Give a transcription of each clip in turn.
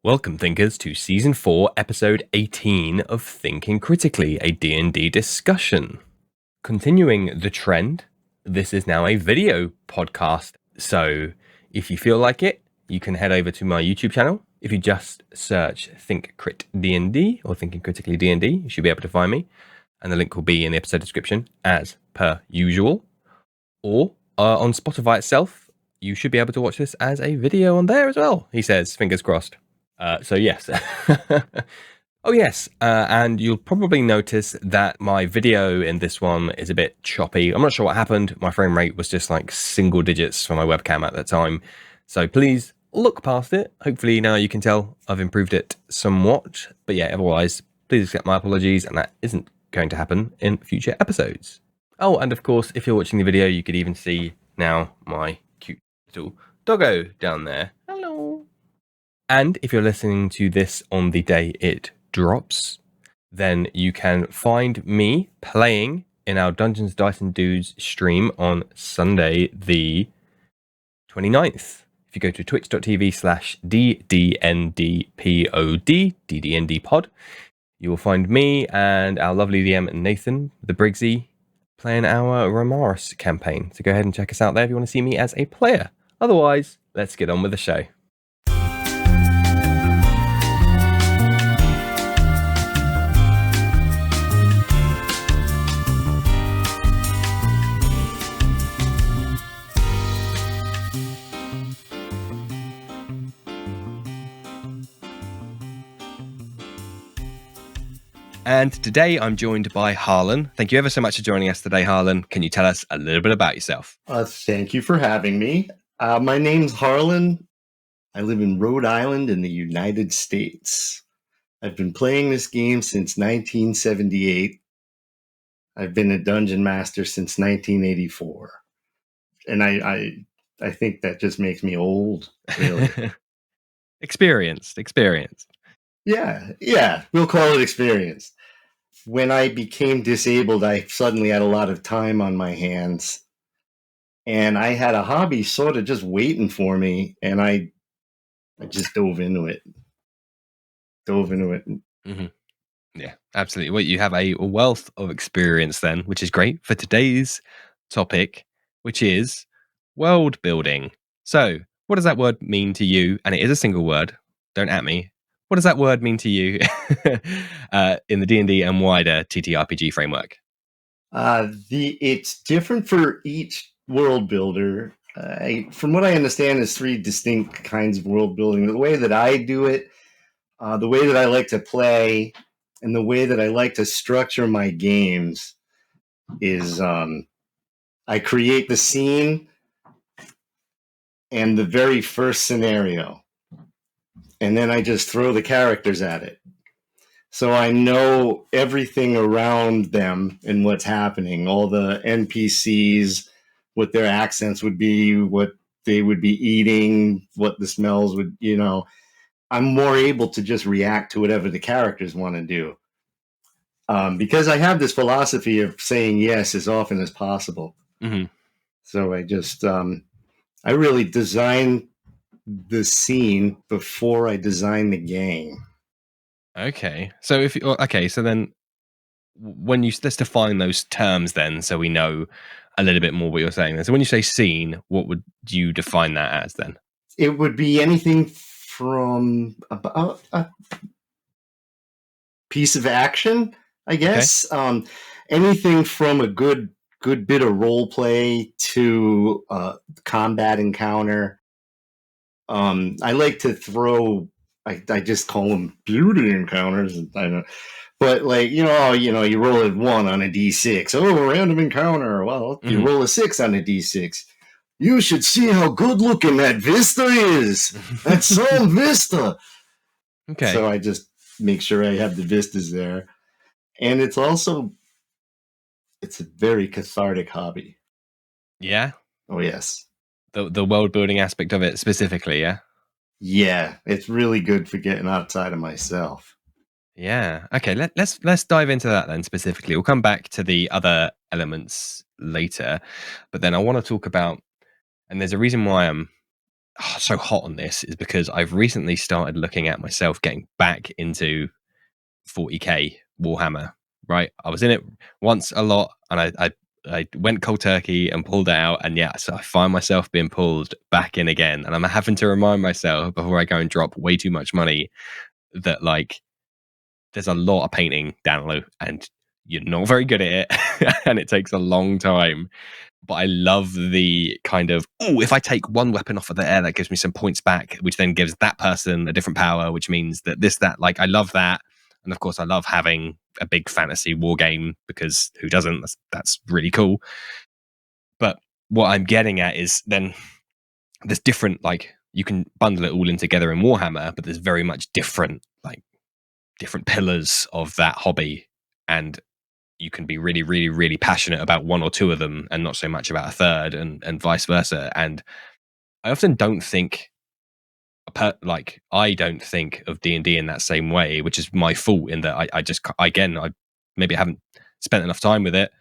Welcome, thinkers, to Season 4, Episode 18 of Thinking Critically, a D&D discussion. Continuing the trend, this is now a video podcast, so if you feel like it, you can head over to my YouTube channel. If you just search Think Crit D&D or Thinking Critically D&D, you should be able to find me, and the link will be in the episode description, as per usual. Or on Spotify itself, you should be able to watch this as a video on there as well, he says, fingers crossed. So yes. Oh yes, and you'll probably notice that my video in this one is a bit choppy. I'm not sure what happened. My frame rate was just like single digits for my webcam at the time. So please look past it. Hopefully now you can tell I've improved it somewhat. But yeah, otherwise, please accept my apologies, and that isn't going to happen in future episodes. Oh, and of course, if you're watching the video, you could even see now my cute little doggo down there. Hello. And if you're listening to this on the day it drops, then you can find me playing in our Dungeons, Dice and Dudes stream on Sunday the 29th. If you go to twitch.tv/ddndpod, ddndpod, you will find me and our lovely DM Nathan, the Briggsy, playing our Romaris campaign. So go ahead and check us out there if you want to see me as a player. Otherwise, let's get on with the show. And today I'm joined by Harlen. Thank you ever so much for joining us today, Harlen. Can you tell us a little bit about yourself? Thank you for having me. My name's Harlen. I live in Rhode Island in the United States. I've been playing this game since 1978. I've been a dungeon master since 1984. And I think that just makes me old, really. Experienced. Yeah, we'll call it experienced. When I became disabled, I suddenly had a lot of time on my hands. And I had a hobby sort of just waiting for me, and I just dove into it. Mm-hmm. Yeah, absolutely. Well, you have a wealth of experience then, which is great for today's topic, which is world building. So, what does that word mean to you? And it is a single word. Don't at me. What does that word mean to you in the D&D and wider TTRPG framework? It's different for each world builder. From what I understand, there's three distinct kinds of world building. The way that I do it, the way that I like to play, and the way that I like to structure my games is I create the scene and the very first scenario, and then I just throw the characters at it. So I know everything around them and what's happening, all the NPCs, what their accents would be, what they would be eating, what the smells would, I'm more able to just react to whatever the characters want to do. Because I have this philosophy of saying yes as often as possible. Mm-hmm. So I just, I really design the scene before I design the game. Okay. So so then when let's define those terms then, so we know a little bit more what you're saying then. So when you say scene, what would you define that as then? It would be anything from a piece of action, I guess. Okay. Anything from a good bit of role play to combat encounter. I like to throw. I just call them beauty encounters. I know, but you roll a 1 on a d6. Oh, random encounter. Well, you roll a 6 on a d6. You should see how good looking that vista is. That's some vista. Okay. So I just make sure I have the vistas there, and it's a very cathartic hobby. Yeah. Oh yes. The world building aspect of it specifically, yeah? Yeah, it's really good for getting outside of myself. Yeah. Okay, let's dive into that then specifically. We'll come back to the other elements later, but then I want to talk about, and there's a reason why I'm so hot on this is because I've recently started looking at myself getting back into 40k Warhammer. Right, I was in it once a lot, and I went cold turkey and pulled it out, and yeah, so I find myself being pulled back in again, and I'm having to remind myself before I go and drop way too much money that like there's a lot of painting down low, and you're not very good at it, and it takes a long time. But I love the kind of, oh, if I take one weapon off of the air, that gives me some points back, which then gives that person a different power, which means that this, that, like, I love that. And of course, I love having a big fantasy war game because who doesn't? That's really cool. But what I'm getting at is then there's different, like, you can bundle it all in together in Warhammer, but there's very much different, like, different pillars of that hobby. And you can be really, really, really passionate about one or two of them and not so much about a third, and vice versa. And I often don't think I don't think of D&D in that same way, which is my fault in that I just, again, I maybe haven't spent enough time with it,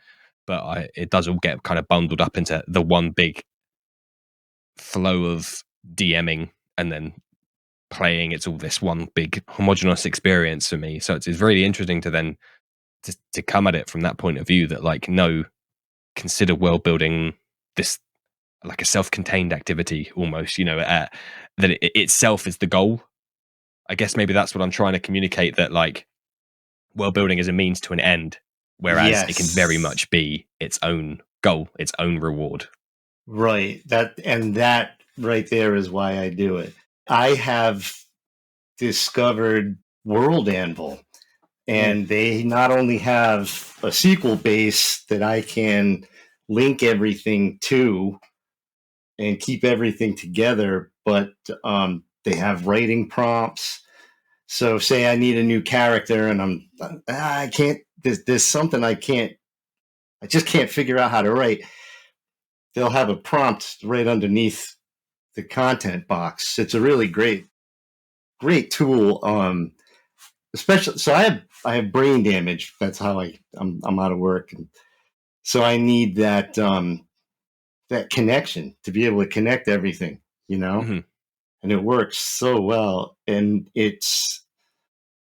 but it does all get kind of bundled up into the one big flow of DMing and then playing. It's all this one big homogenous experience for me. So it's really interesting to then to come at it from that point of view, that like, no, consider world building this like a self-contained activity almost, that it itself is the goal. I guess maybe that's what I'm trying to communicate, that like world building is a means to an end, whereas it can very Yes. much be its own goal, its own reward. Right. That right there is why I do it. I have discovered World Anvil, and they not only have a sequel base that I can link everything to and keep everything together, but they have writing prompts. So say I need a new character and I can't, there's something I just can't figure out how to write. They'll have a prompt right underneath the content box. It's a really great tool. Especially, so I have brain damage. That's how I'm out of work, and so I need that that connection to be able to connect everything, Mm-hmm. and it works so well. And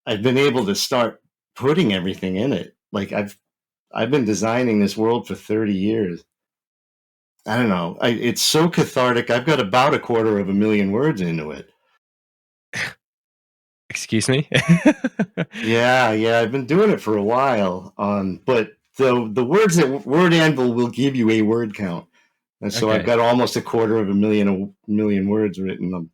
I've been able to start putting everything in it. Like I've been designing this world for 30 years. I don't know. It's so cathartic. I've got about 250,000 words into it. Excuse me. Yeah. I've been doing it for a while. But the words that Word Anvil will give you a word count, and so I've got almost 250,000 words written on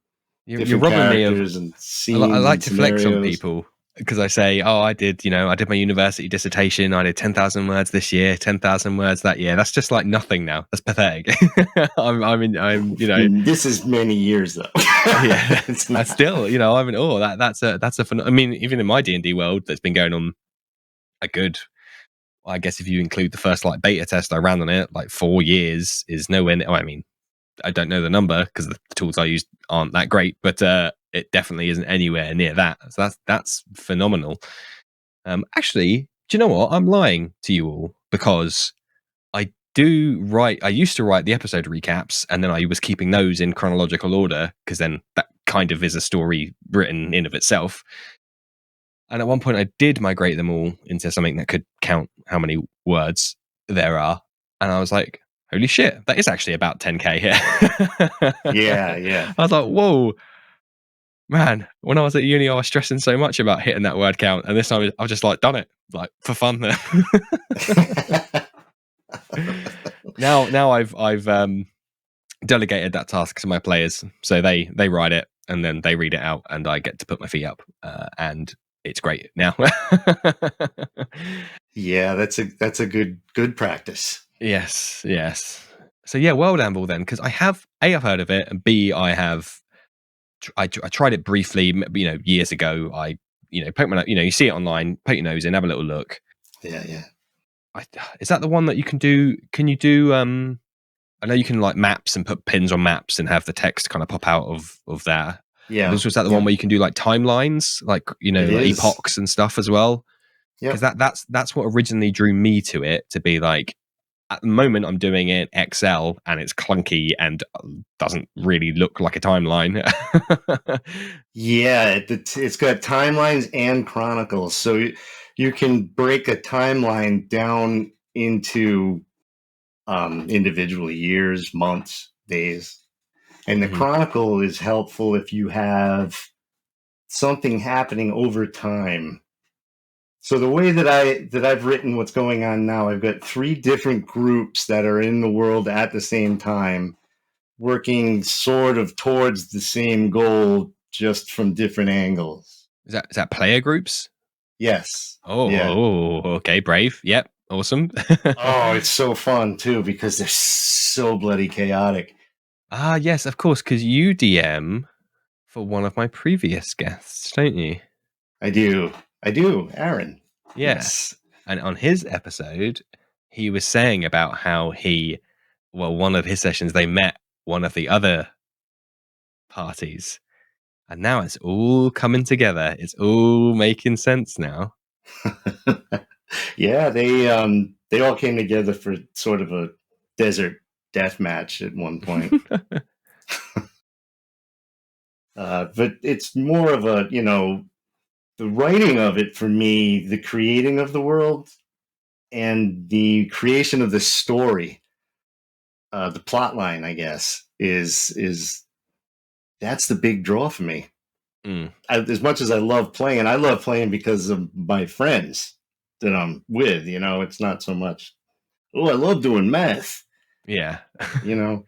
You're different robbing me of. characters and I scenes like and to flex on scenarios. people because I say, oh, I did my university dissertation. I did 10,000 words this year, 10,000 words that year. That's just like nothing now. That's pathetic. This is many years though. Yeah, that's still, I'm in awe. That's a fun. I mean, even in my D&D world, that's been going on a good. I guess if you include the first like beta test I ran on it, like 4 years is nowhere. I mean, I don't know the number because the tools I use aren't that great, but it definitely isn't anywhere near that. So that's phenomenal. Actually, do you know what? I'm lying to you all because I used to write the episode recaps, and then I was keeping those in chronological order because then that kind of is a story written in of itself. And at one point, I did migrate them all into something that could count how many words there are, and I was like, holy shit, that is actually about 10k here. Yeah. I was like, whoa, man, when I was at uni, I was stressing so much about hitting that word count. And this time I've just like done it like for fun there. now I've delegated that task to my players. So they write it and then they read it out and I get to put my feet up. And it's great now. Yeah, that's a good practice. Yes. So yeah, World Anvil then, because I've heard of it, and B, I tried it briefly, years ago. I, poke my, you see it online, poke your nose in, have a little look. Yeah. Is that the one that you can do? Can you do? I know you can like maps and put pins on maps and have the text kind of pop out of there. Yeah. But also, is that the one where you can do like timelines, like like epochs and stuff as well? Yeah. Because that's what originally drew me to it, to be like, at the moment I'm doing it in Excel and it's clunky and doesn't really look like a timeline. Yeah, it's got timelines and chronicles, so you can break a timeline down into individual years, months, days. And the chronicle is helpful if you have something happening over time. So the way that I've written what's going on now, I've got 3 different groups that are in the world at the same time, working sort of towards the same goal, just from different angles. Is that player groups? Yes. Oh, Yeah. Okay, brave. Yep, awesome. Oh, it's so fun too because they're so bloody chaotic. Ah, yes, of course, because you DM for one of my previous guests, don't you? I do, Aaron. Yes. And on his episode, he was saying about how one of his sessions, they met one of the other parties. And now it's all coming together. It's all making sense now. Yeah, they all came together for sort of a desert death match at one point. But it's more of a, the writing of it for me, the creating of the world and the creation of the story, the plot line, I guess, is that's the big draw for me. As much as I love playing because of my friends that I'm with. It's not so much, oh, I love doing math. Yeah. You know.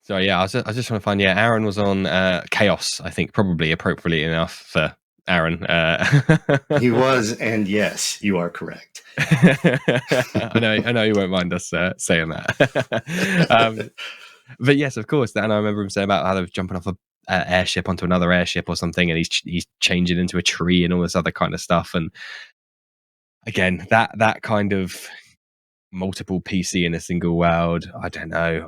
So yeah, I was just trying to find. Yeah, Aaron was on Chaos. I think probably appropriately enough for Aaron. He was, and yes, you are correct. I know you won't mind us saying that. But yes, of course. And I remember him saying about how they're jumping off a airship onto another airship or something, and he's changing into a tree and all this other kind of stuff. And again, that kind of multiple PC in a single world, I don't know.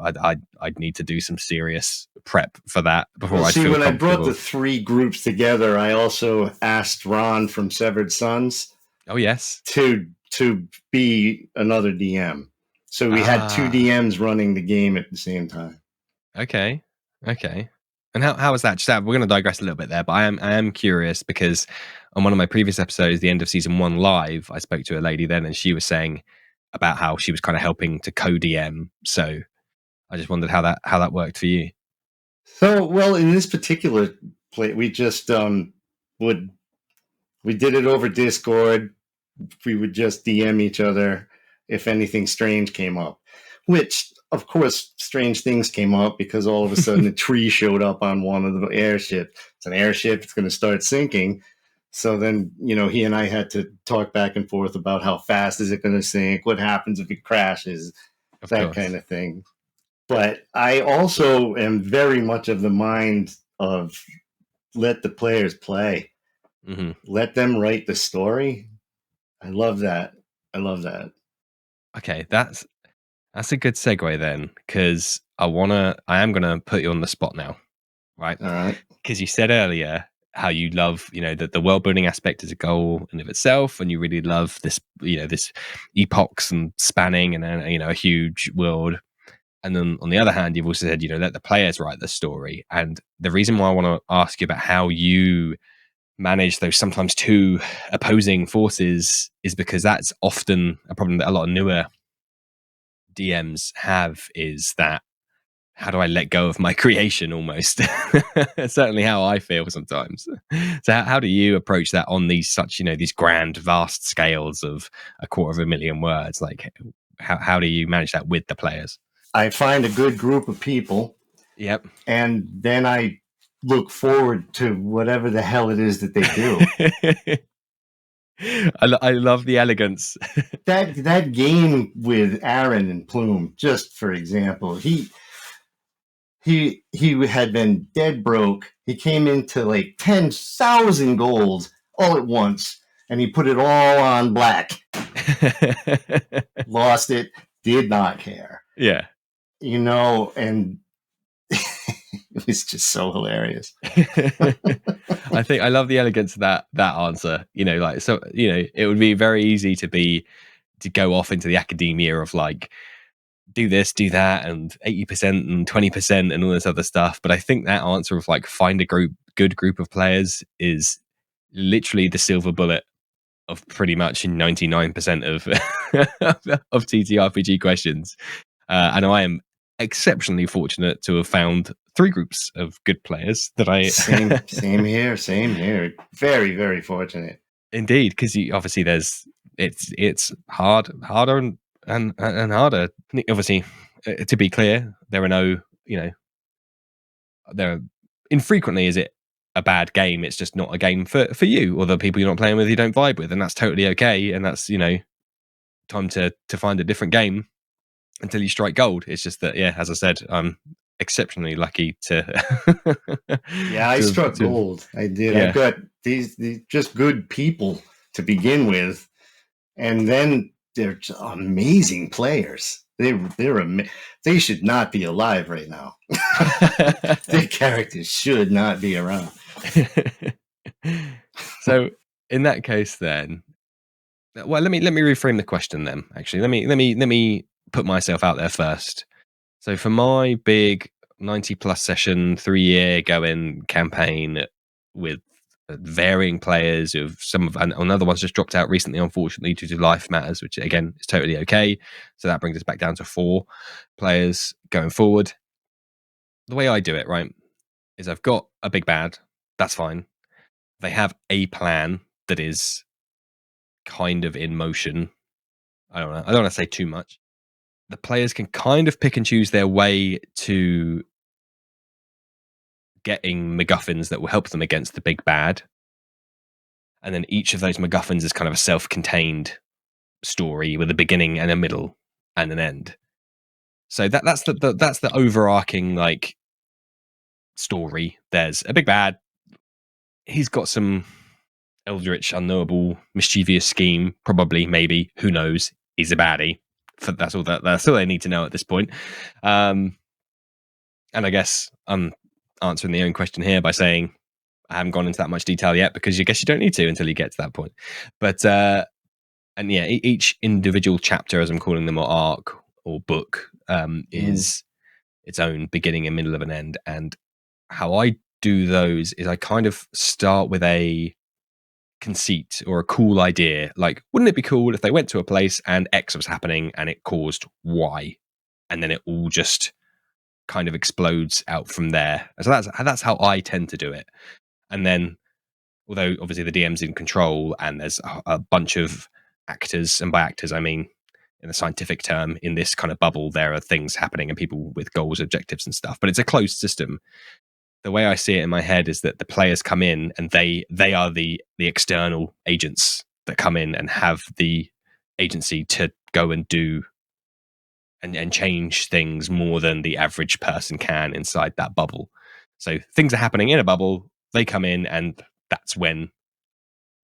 I'd need to do some serious prep for that before Well, I'd see, feel when I brought comfortable. the 3 groups together, I also asked Ron from Severed Sons. Oh yes, to be another DM. So we had 2 DMs running the game at the same time. Okay. And how was that? Just we're going to digress a little bit there, but I am curious because on one of my previous episodes, the end of season 1 live, I spoke to a lady then, and she was saying about how she was kind of helping to co-DM. So I just wondered how that worked for you. So, well, in this particular play, we just we did it over Discord. We would just DM each other if anything strange came up, which of course strange things came up because all of a sudden a tree showed up on one of the airships. It's an airship, it's going to start sinking. So then, he and I had to talk back and forth about how fast is it going to sink, what happens if it crashes, that kind of thing. But I also am very much of the mind of let the players play. Mm-hmm. Let them write the story. I love that. Okay, that's a good segue then, because I am gonna put you on the spot now, right? All right. Because you said earlier how you love, the world building aspect as a goal in of itself, and you really love this, this epochs and spanning and a huge world. And then on the other hand, you've also said, let the players write the story. And the reason why I want to ask you about how you manage those sometimes 2 opposing forces is because that's often a problem that a lot of newer DMs have, is that how do I let go of my creation almost? Certainly how I feel sometimes. So how do you approach that on these these grand, vast scales of 250,000 words? Like how do you manage that with the players? I find a good group of people. Yep. And then I look forward to whatever the hell it is that they do. I love the elegance. that game with Aaron and Plume, just for example, he had been dead broke. He came into like 10,000 gold all at once, and he put it all on black. Lost it, did not care. Yeah. And it was just so hilarious. I think I love the elegance of that answer. It would be very easy to go off into the academia of like do this, do that, and 80% and 20% and all this other stuff. But I think that answer of like find a good group of players is literally the silver bullet of pretty much 99% of TTRPG questions. And I am exceptionally fortunate to have found 3 groups of good players that I same here. Very, very fortunate. Indeed, because obviously it's harder and harder. Obviously, to be clear, there are no, there infrequently is it a bad game. It's just not a game for you or the people you're not playing with, you don't vibe with, and that's totally okay. And that's time to find a different game until you strike gold. It's just that, yeah, as I said, I'm exceptionally lucky to. Yeah, I struck gold. I did. Yeah. I've got these just good people to begin with, and then they're amazing players. They should not be alive right now. Their characters should not be around. So in that case, then, well, let me reframe the question. Then, actually, let me put myself out there first. So for my big 90+ session, 3-year going campaign with varying players, of some of another one's just dropped out recently, unfortunately, due to life matters, which again is totally okay. So that brings us back down to 4 players going forward. The way I do it, right, is I've got a big bad. That's fine. They have a plan that is kind of in motion. I don't want to say too much. The players can kind of pick and choose their way to getting MacGuffins that will help them against the big bad. And then each of those MacGuffins is kind of a self-contained story with a beginning and a middle and an end. So that's the overarching like story. There's a big bad. He's got some eldritch, unknowable, mischievous scheme. Probably, maybe, who knows? He's a baddie. That's all they need to know at this point. And I guess I'm answering the own question here by saying I haven't gone into that much detail yet, because I guess you don't need to until you get to that point. But and yeah, each individual chapter, as I'm calling them, or arc or book, is its own beginning and middle of an end. And how I do those is I kind of start with a conceit or a cool idea. Like, wouldn't it be cool if they went to a place and X was happening and it caused Y, and then it all just kind of explodes out from there. So that's how I tend to do it. And then, although obviously the DM's in control and there's a bunch of actors, and by actors I mean, in the scientific term, in this kind of bubble, there are things happening and people with goals, objectives and stuff, but it's a closed system. The way I see it in my head is that the players come in and they are the external agents that come in and have the agency to go and do and change things more than the average person can inside that bubble. So things are happening in a bubble, they come in, and that's when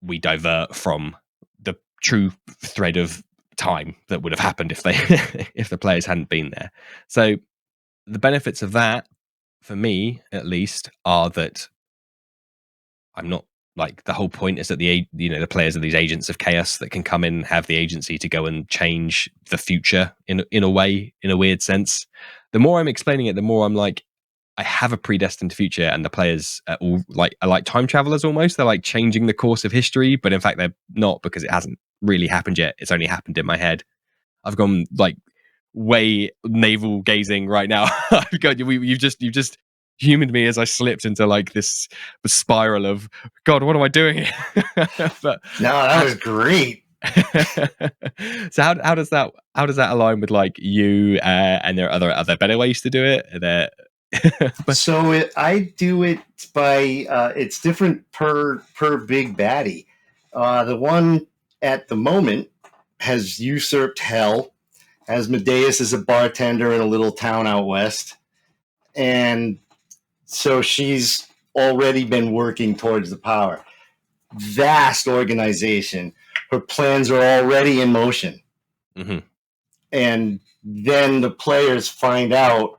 we divert from the true thread of time that would have happened if they if the players hadn't been there. So the benefits of that, for me at least, are that I'm not, like, the whole point is that the players are these agents of chaos that can come in and have the agency to go and change the future in a way, in a weird sense. The more I'm explaining it, the more I'm like, I have a predestined future, and the players are like time travelers almost. They're like changing the course of history, but in fact they're not, because it hasn't really happened yet. It's only happened in my head. I've gone like way navel gazing right now. You've just humored me as I slipped into like this spiral of, God, what am I doing here? But no, that was great. So how does that align with like you? And there are other better ways to do it. So I do it by it's different per big baddie. The one at the moment has usurped hell, as Medeus is a bartender in a little town out west, and so she's already been working towards the power. Vast organization. Her plans are already in motion. Mm-hmm. And then the players find out,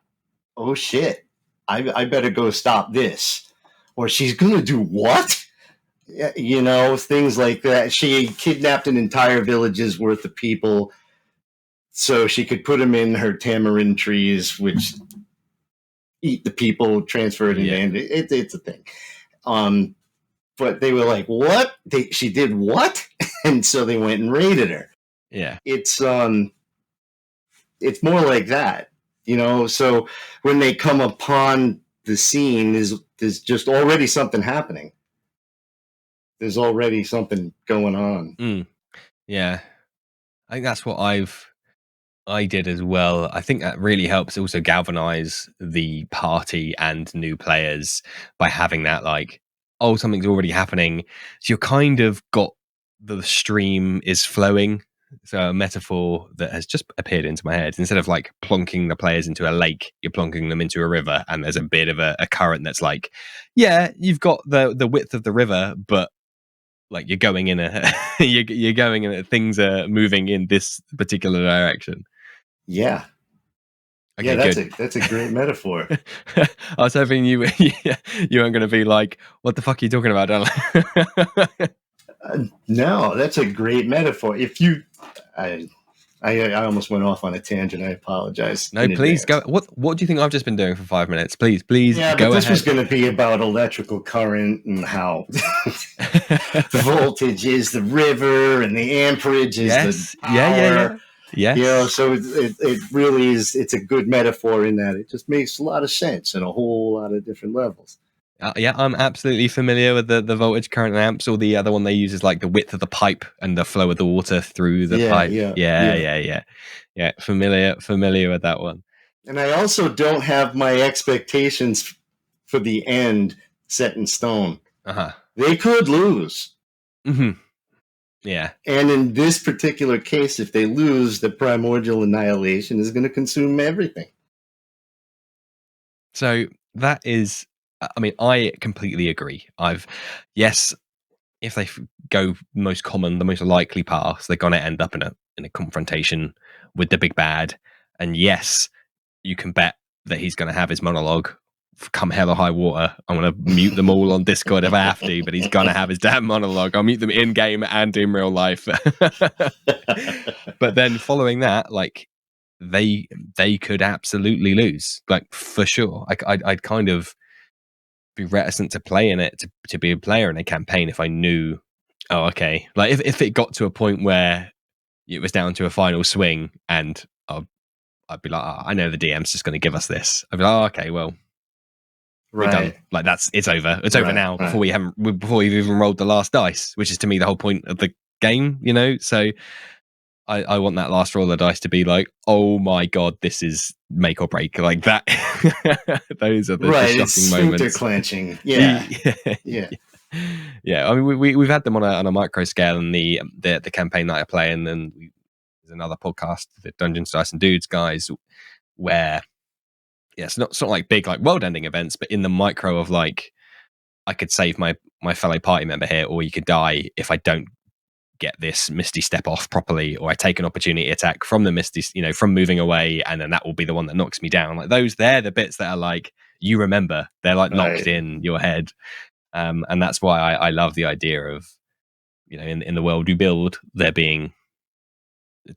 oh shit, I better go stop this. Or she's going to do what? You know, things like that. She kidnapped an entire village's worth of people. so she could put them in her tamarind trees, which eat the people, transfer it in. It's a thing. But they were like, what? She did what? And so they went and raided her. Yeah. It's more like that, so when they come upon the scene, there's just already something happening. There's already something going on. Yeah. I think that's what I did as well. I think that really helps also galvanize the party and new players by having that, like, oh, something's already happening. So you're kind of got the stream is flowing. So a metaphor that has just appeared into my head. Instead of like plonking the players into a lake, you're plonking them into a river, and there's a bit of a current that's like, yeah, you've got the width of the river, but like you're going in you're going in things are moving in this particular direction. Yeah. Okay, that's a great metaphor. I was hoping you weren't going to be like, what the fuck are you talking about, Dylan? No, that's a great metaphor. I almost went off on a tangent. I apologize. No, please go. What do you think I've just been doing for 5 minutes? Please yeah, go but this ahead. was going to be about electrical current and how the voltage is the river and the amperage is the power. Yes. So it really is. It's a good metaphor in that it just makes a lot of sense in a whole lot of different levels. Yeah, I'm absolutely familiar with the voltage, current, and amps. Or the other one they use is like the width of the pipe and the flow of the water through the pipe. Yeah. Familiar with that one. And I also don't have my expectations for the end set in stone. They could lose. Mm-hmm. Yeah. And in this particular case, if they lose, the primordial annihilation is going to consume everything. So that is, I mean, I completely agree. If they go most common, the most likely path, they're going to end up in a confrontation with the big bad. And yes, you can bet that he's going to have his monologue. Come hell or high water, I'm going to mute them all on Discord if I have to, but he's going to have his damn monologue. I'll mute them in game and in real life. But then following that, like, they could absolutely lose, like, for sure. I'd kind of be reticent to play in it, to be a player in a campaign if I knew, oh, okay, like if it got to a point where it was down to a final swing and I'd be like, oh, I know the DM's just going to give us this. I'd be like, oh, okay, well, we're done. Like, it's over. It's over now before we've even rolled the last dice, which is to me the whole point of the game, So I want that last roll of dice to be like, oh my god, this is make or break, like that. Those are the shocking moments. Sphincter clenching. Yeah. I mean, we've had them on a micro scale in the campaign that I play, and then there's another podcast, the Dungeons, Dice and Dudes guys, where it's not like big like world ending events, but in the micro of like, I could save my fellow party member here, or you could die if I don't get this misty step off properly, or I take an opportunity attack from the misty, from moving away, and then that will be the one that knocks me down. Like, they're the bits that are like, you remember, they're like knocked in your head. And that's why I love the idea of, in the world we build, there being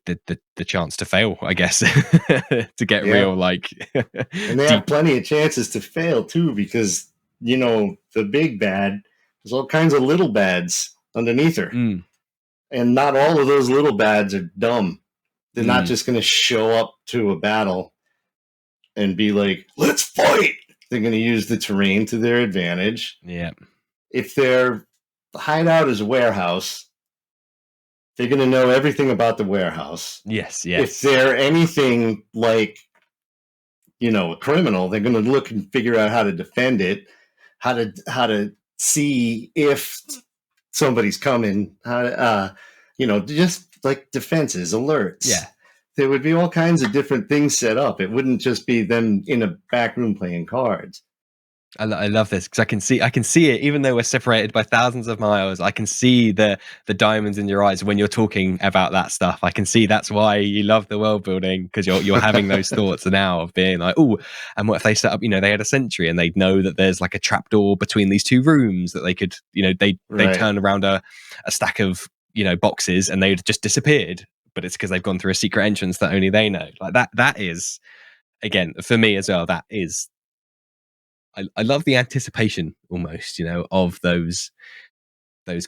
the chance to fail, I guess, to get real, like. And they have plenty of chances to fail too, because the big bad, there's all kinds of little bads underneath her. And not all of those little bads are dumb. They're not just going to show up to a battle and be like, let's fight. They're going to use the terrain to their advantage. Yeah. If their hideout is a warehouse, they're going to know everything about the warehouse. Yes. If they're anything like, a criminal, they're going to look and figure out how to defend it, how to see if somebody's coming, just like defenses, alerts. Yeah. There would be all kinds of different things set up. It wouldn't just be them in a back room playing cards. I love this because I can see it, even though we're separated by thousands of miles. I can see the diamonds in your eyes when you're talking about that stuff. I can see that's why you love the world building, because you're having those thoughts now of being like, oh, and what if they set up? They had a sentry and they'd know that there's like a trapdoor between these two rooms that they could, they turn around a stack of boxes and they'd just disappeared. but it's because they've gone through a secret entrance that only they know. Like that is, again, for me as well, that is, I love the anticipation almost, of those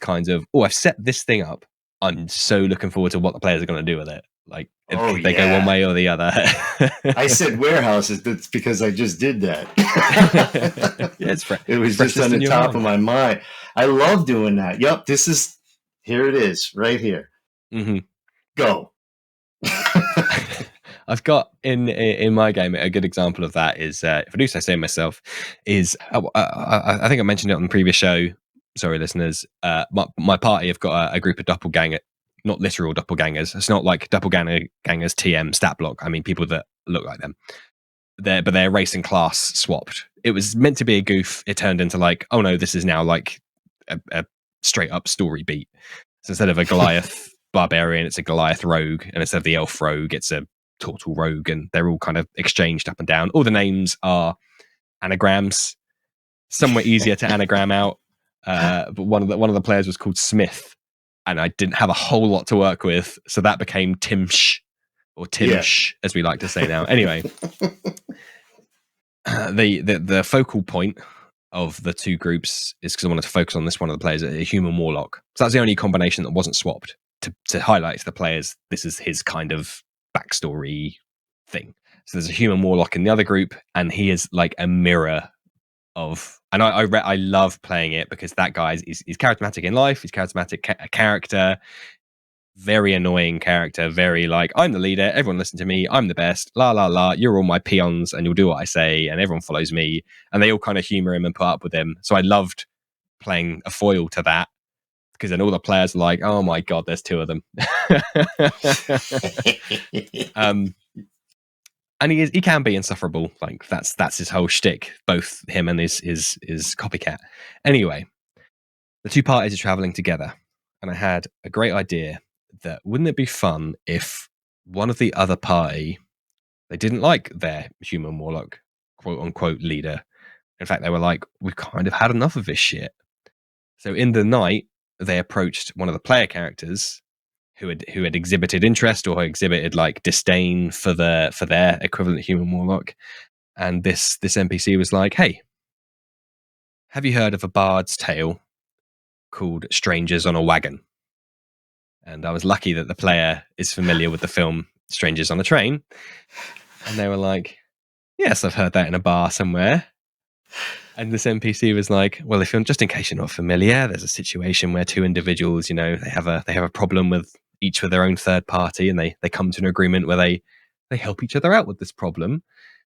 kinds of, oh, I've set this thing up. I'm so looking forward to what the players are going to do with it. Like, if they go one way or the other. I said warehouses. That's because I just did that. Yeah, it was just on the top of my mind. I love doing that. Yep, here it is, right here. Mm-hmm. Go. I've got in my game a good example of that is, if I do say myself, is I think I mentioned it on the previous show. Sorry, listeners. My party have got a group of doppelganger, not literal doppelgangers. It's not like doppelgangers TM stat block. I mean, people that look like them. They're race and class swapped. It was meant to be a goof. It turned into like, oh no, this is now like a straight up story beat. So instead of a Goliath barbarian, it's a Goliath rogue, and instead of the elf rogue, it's a turtle rogue, and they're all kind of exchanged up and down. All the names are anagrams. Some were easier to anagram out, but one of the players was called Smith, and I didn't have a whole lot to work with, so that became Timsh, or Timsh, as we like to say now. Anyway, the focal point of the two groups is because I wanted to focus on this one of the players, a human warlock. So that's the only combination that wasn't swapped to highlight to the players this is his kind of backstory thing. So there's a human warlock in the other group, and he is like a mirror of. And I love playing it because that guy is charismatic in life. He's charismatic character, very annoying character, very like, I'm the leader, everyone listen to me, I'm the best, la la la, you're all my peons and you'll do what I say and everyone follows me, and they all kind of humor him and put up with him. So I loved playing a foil to that, because then all the players are like, oh my god, there's two of them. And he can be insufferable. Like that's his whole shtick, both him and his copycat. Anyway, the two parties are traveling together, and I had a great idea that wouldn't it be fun if one of the other party, they didn't like their human warlock quote unquote leader. In fact, they were like, we've kind of had enough of this shit. So in the night, they approached one of the player characters who had exhibited interest or exhibited like disdain for their equivalent human warlock, and this NPC was like, hey, have you heard of a bard's tale called Strangers on a Wagon? And I was lucky that the player is familiar with the film Strangers on a Train. And they were like, yes, I've heard that in a bar somewhere. And this NPC was like, well, if you're just in case you're not familiar, there's a situation where two individuals, they have a problem with each with their own third party, and they come to an agreement where they help each other out with this problem.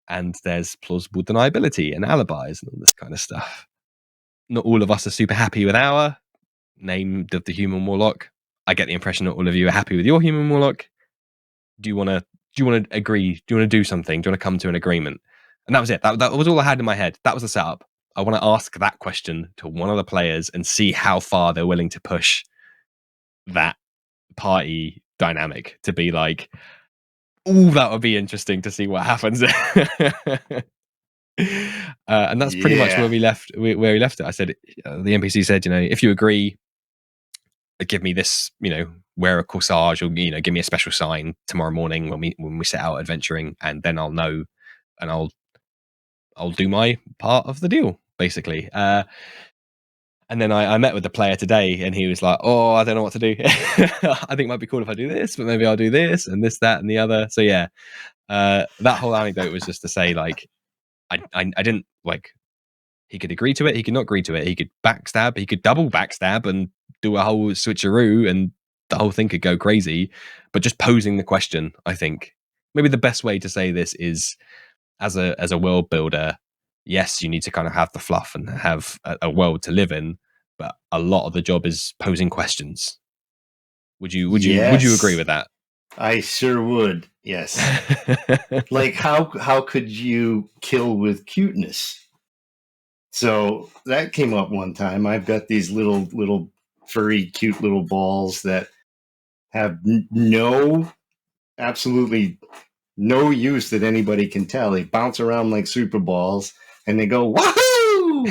And there's plausible deniability and alibis and all this kind of stuff. Not all of us are super happy with our name of the human warlock. I get the impression that all of you are happy with your human warlock. Do you want to agree? Do you want to do something? Do you want to come to an agreement? And that was it. That was all I had in my head. That was the setup. I want to ask that question to one of the players and see how far they're willing to push that party dynamic to be like, oh, that would be interesting to see what happens. And that's pretty much where we left it. I said, the NPC said, if you agree, give me this, wear a corsage, or give me a special sign tomorrow morning when we set out adventuring, and then I'll know, and I'll do my part of the deal, basically. And then I met with the player today, and he was like, oh, I don't know what to do. I think it might be cool if I do this, but maybe I'll do this and this, that, and the other. So yeah, that whole anecdote was just to say, like, I didn't like. He could agree to it. He could not agree to it. He could backstab. He could double backstab and do a whole switcheroo, and the whole thing could go crazy. But just posing the question, I think maybe the best way to say this is, as a world builder, yes, you need to kind of have the fluff and have a world to live in, but a lot of the job is posing questions. Would you agree with that? I sure would. Yes. Like how could you kill with cuteness? So that came up one time. I've got these little furry, cute little balls that have absolutely no use that anybody can tell. They bounce around like super balls, and they go, wahoo!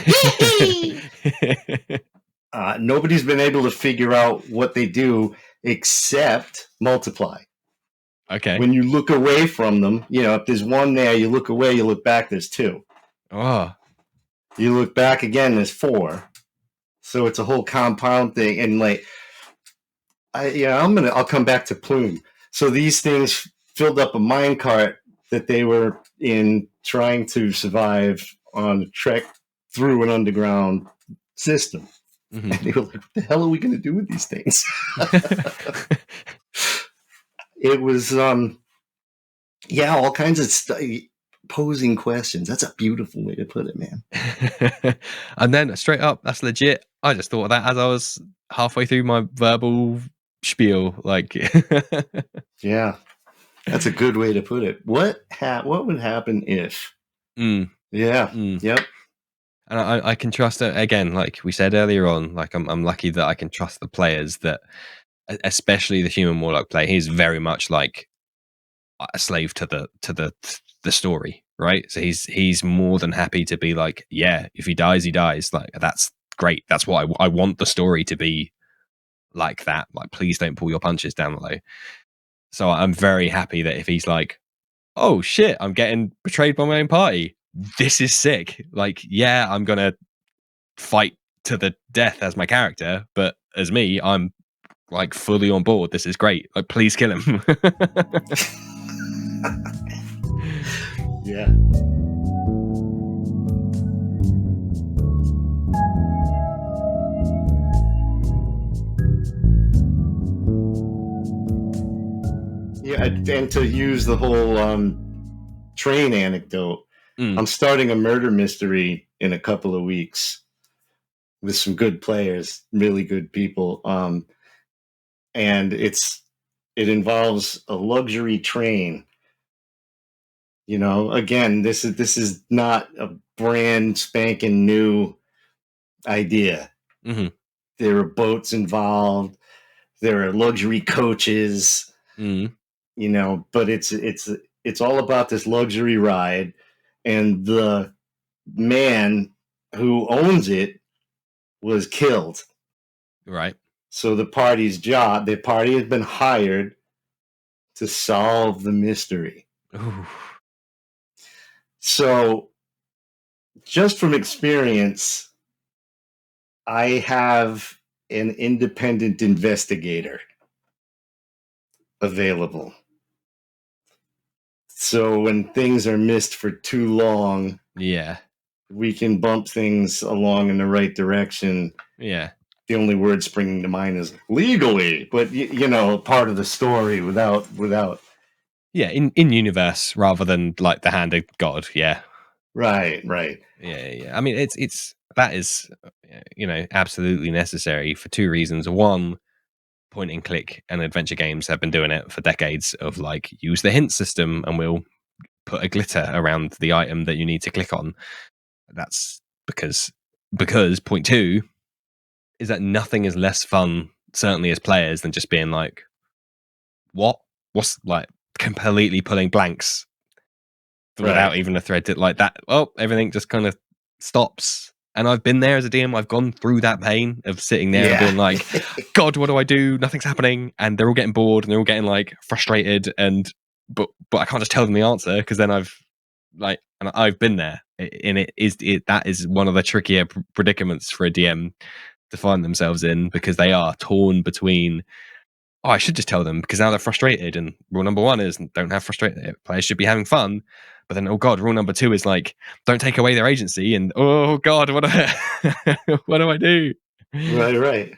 Nobody's been able to figure out what they do except multiply. Okay. When you look away from them, if there's one there, you look away, you look back, there's two. Oh. You look back again, there's four. So it's a whole compound thing. And like, I'll come back to Plume. So these things filled up a minecart that they were in trying to survive on a trek through an underground system. Mm-hmm. And they were like, what the hell are we going to do with these things? It was, all kinds of posing questions. That's a beautiful way to put it, man. And then straight up, that's legit. I just thought of that as I was halfway through my verbal spiel. Like, yeah, that's a good way to put it. What would happen if? Yep. And I can trust it again, like we said earlier on. Like I'm lucky that I can trust the players, that especially the human warlock player. He's very much like a slave to the story, right? So he's more than happy to be like, yeah, if he dies, he dies. Like, that's great. That's what I want the story to be, like that. Like, please don't pull your punches down low. So I'm very happy that if he's like, oh shit, I'm getting betrayed by my own party, this is sick. Like, yeah, I'm gonna fight to the death as my character, but as me, I'm like fully on board. This is great. Like, please kill him. Yeah. Yeah, and to use the whole train anecdote, I'm starting a murder mystery in a couple of weeks with some good players, really good people. And it involves a luxury train. Again, this is not a brand spanking new idea. Mm-hmm. There are boats involved. There are luxury coaches. But it's all about this luxury ride, and the man who owns it was killed. Right. So the party has been hired to solve the mystery. Ooh. So just from experience, I have an independent investigator available. So when things are missed for too long, we can bump things along in the right direction. Yeah. The only word springing to mind is legally, but part of the story without. Yeah, in universe rather than like the hand of God. Yeah. Right. Yeah. I mean, that is, absolutely necessary for two reasons. One, point and click and adventure games have been doing it for decades, of like, use the hint system and we'll put a glitter around the item that you need to click on. That's because point two is that nothing is less fun, certainly as players, than just being like, what's like completely pulling blanks without even a thread to, like that. Oh, everything just kind of stops. And I've been there as a DM. I've gone through that pain of sitting there and being like, God, what do I do? Nothing's happening. And they're all getting bored and they're all getting like frustrated. But I can't just tell them the answer, because then I've been there. And that is one of the trickier predicaments for a DM to find themselves in, because they are torn between, oh, I should just tell them because now they're frustrated. And rule number one is don't have frustrated players, should be having fun. But then, oh God, rule number two is like, don't take away their agency. And oh God, what do I do? Right.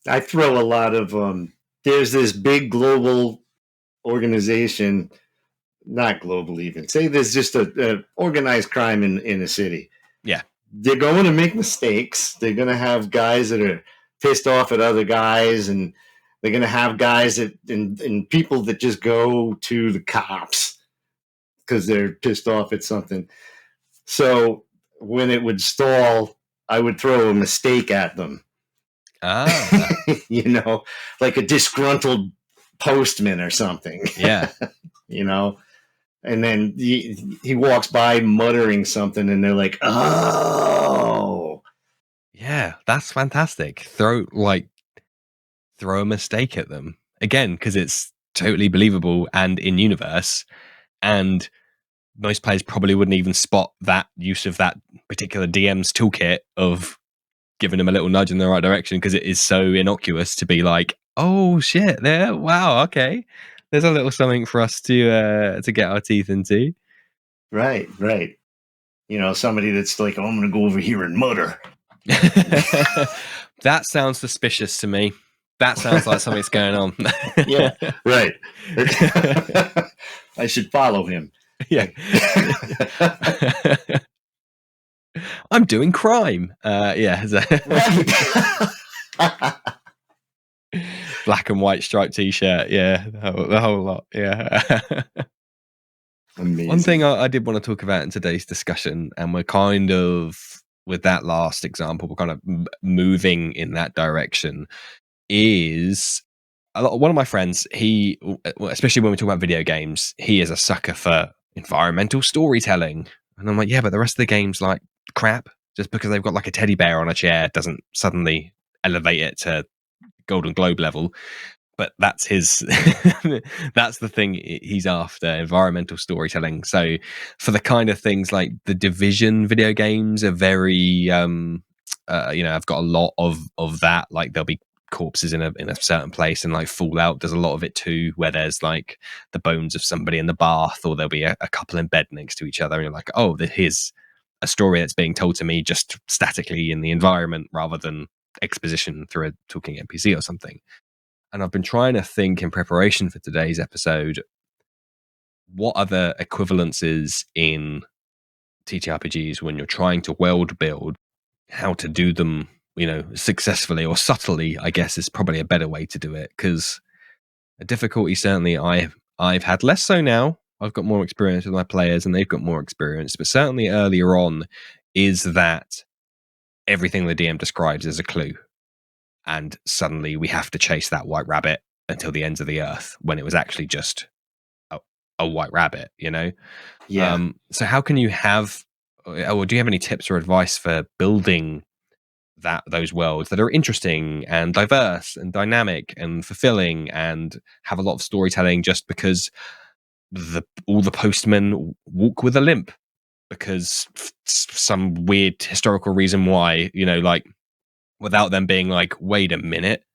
I throw a lot of, there's this big global organization, not global even, say there's just a organized crime in a city. Yeah. They're going to make mistakes. They're going to have guys that are pissed off at other guys, and they're going to have guys and people that just go to the cops because they're pissed off at something. So when it would stall, I would throw a mistake at them. Like a disgruntled postman or something. Yeah. And then he walks by muttering something, and they're like, oh. Yeah, that's fantastic. Throw a mistake at them again because it's totally believable and in universe, and most players probably wouldn't even spot that use of that particular DM's toolkit of giving them a little nudge in the right direction because it is so innocuous to be like, oh shit, there, wow, okay, there's a little something for us to get our teeth into. Right, right. Somebody that's like, oh, I'm going to go over here and mutter. That sounds suspicious to me. That sounds like something's going on. Yeah, right. I should follow him. Yeah. I'm doing crime. Yeah. Right. Black and white striped t-shirt. Yeah. The whole lot. Yeah. Amazing. One thing I did want to talk about in today's discussion, and we're kind of, with that last example, we're kind of moving in that direction, is one of my friends, he, especially when we talk about video games, he is a sucker for environmental storytelling. And I'm like, yeah, but the rest of the game's like crap. Just because they've got like a teddy bear on a chair doesn't suddenly elevate it to Golden Globe level. But that's his that's the thing he's after, environmental storytelling. So for the kind of things like the Division video games are very I've got a lot of that. Like there'll be corpses in a certain place, and like Fallout does a lot of it too, where there's like the bones of somebody in the bath, or there'll be a couple in bed next to each other, and you're like, oh, here's a story that's being told to me just statically in the environment rather than exposition through a talking NPC or something. And I've been trying to think in preparation for today's episode, what other equivalences in TTRPGs when you're trying to world build, how to do them, successfully or subtly, I guess is probably a better way to do it. Because a difficulty certainly I've had, less so now. I've got more experience with my players and they've got more experience, but certainly earlier on is that everything the DM describes is a clue. And suddenly we have to chase that white rabbit until the ends of the earth when it was actually just a white rabbit, Yeah. So how can you have, or do you have any tips or advice for building those worlds that are interesting and diverse and dynamic and fulfilling and have a lot of storytelling, just because all the postmen walk with a limp because some weird historical reason why, like, without them being like, wait a minute,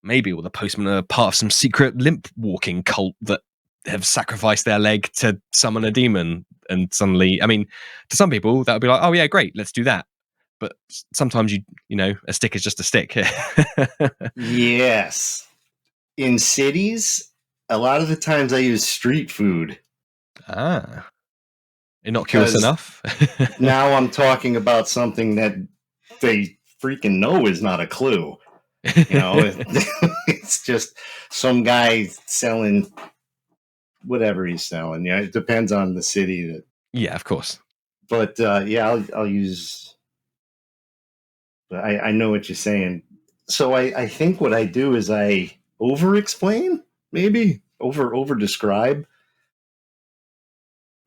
maybe all the postmen are part of some secret limp walking cult that have sacrificed their leg to summon a demon. And suddenly, I mean, to some people that would be like, oh yeah, great, let's do that. But sometimes a stick is just a stick. Yes. In cities, a lot of the times I use street food. Innocuous enough. Now I'm talking about something that they freaking know is not a clue. It's just some guy selling whatever he's selling. Yeah, it depends on the city. Yeah, of course. But yeah, I'll use. I know what you're saying. So I think what I do is I over explain, maybe over describe.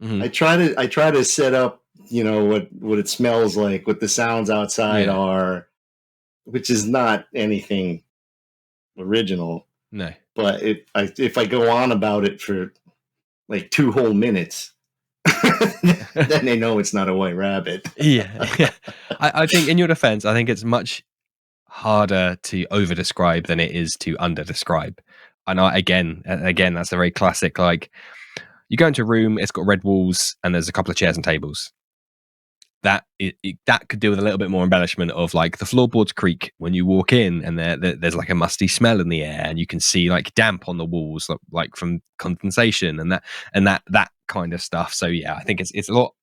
Mm-hmm. I try to set up, what it smells like, what the sounds outside are, which is not anything original. No. But if I go on about it for like 2 whole minutes, then they know it's not a white rabbit. Yeah. I think in your defense, I think it's much harder to over describe than it is to under describe. And again, that's a very classic, like, you go into a room, it's got red walls and there's a couple of chairs and tables. That could do with a little bit more embellishment of like the floorboards creak when you walk in, and there's like a musty smell in the air, and you can see like damp on the walls, like from condensation and that kind of stuff. So yeah, I think it's a lot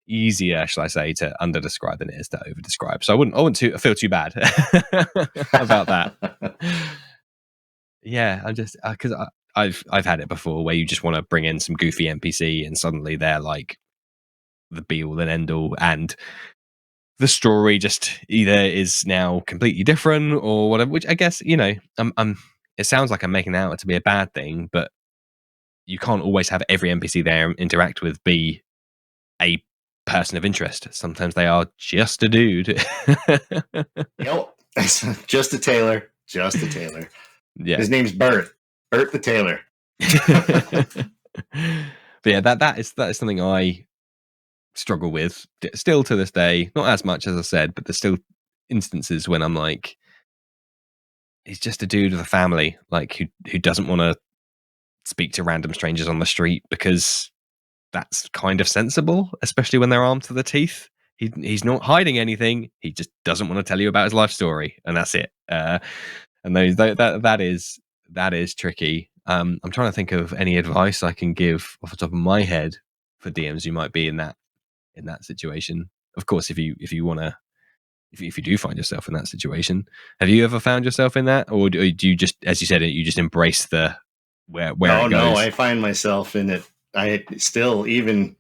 easier, shall I say, to under describe than it is to over describe. So I wouldn't feel too bad about that. Yeah, I'm just because I've had it before where you just want to bring in some goofy NPC and suddenly they're like the be all and end all, and the story just either is now completely different or whatever. Which I guess it sounds like I'm making it out to be a bad thing, but you can't always have every NPC there interact with be a person of interest. Sometimes they are just a dude. Yep. Just a tailor. Just a tailor. Yeah. His name's Bert. Bert the tailor. But yeah, that is something I struggle with still to this day. Not as much as I said, but there's still instances when I'm like, he's just a dude with a family, like who doesn't want to speak to random strangers on the street because that's kind of sensible, especially when they're armed to the teeth. He's not hiding anything. He just doesn't want to tell you about his life story, and that's it. And that is tricky. I'm trying to think of any advice I can give off the top of my head for DMs who might be in that situation. Of course, if you want to, if you do find yourself in that situation, have you ever found yourself in that, or do you just, as you said, you just embrace the where it goes? No, I find myself in it. I still even